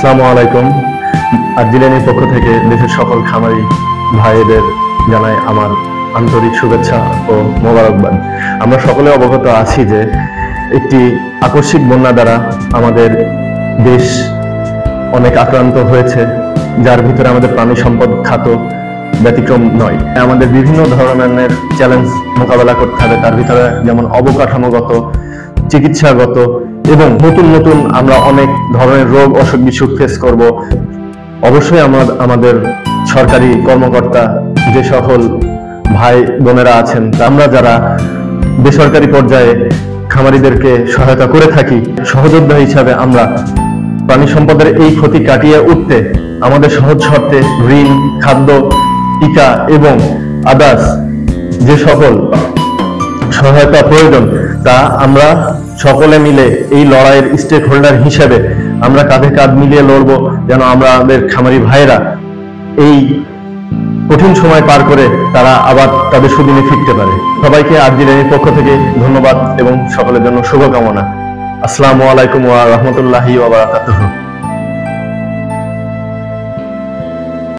আসসালামু আলাইকুম। আরজিলেনের পক্ষ থেকে দেশের সকল খামারি ভাইদের জানাই আমার আন্তরিক শুভেচ্ছা ও মোবারকবাদ। আমরা সকলে অবগত আছি যে একটি আকস্মিক বন্যা দ্বারা আমাদের দেশ অনেক আক্রান্ত হয়েছে, যার ভিতরে আমাদের প্রাণী সম্পদ খাত ব্যতিক্রম নয়। আমাদের বিভিন্ন ধরনের চ্যালেঞ্জ মোকাবেলা করতে হবে, তার ভিতরে যেমন অবকাঠামোগত, চিকিৎসাগত এবং নতুন নতুন আমরা অনেক ধরনের রোগ অসুখ বিসুখ ফেস করব। অবশ্যই আমাদের সরকারি কর্মকর্তা যে সকল ভাই বোনেরা আছেন, আমরা যারা বেসরকারি পর্যায়ে খামারিদেরকে সহায়তা করে থাকি, সহযোদ্ধা হিসাবে আমরা প্রাণী সম্পদের এই ক্ষতি কাটিয়ে উঠতে আমাদের সহজ শর্তে ঋণ, খাদ্য, টিকা এবং আদার্স যে সকল সহায়তা প্রয়োজন তা আমরা সকলে মিলে এই লড়াইয়ের স্টেক হোল্ডার হিসেবে আমরা কাঁধে কাঁধ মিলিয়ে লড়বো, যেন আমাদের খামারি ভাইয়েরা এই কঠিন সময় পার করে তারা আবার তাদের সুদিনে ফিরতে পারে। সবাইকে আরজিলেনের পক্ষ থেকে ধন্যবাদ এবং সকলের জন্য শুভকামনা। আসসালামু আলাইকুম ওয়া রাহমাতুল্লাহি ওয়া বারাকাতুহু।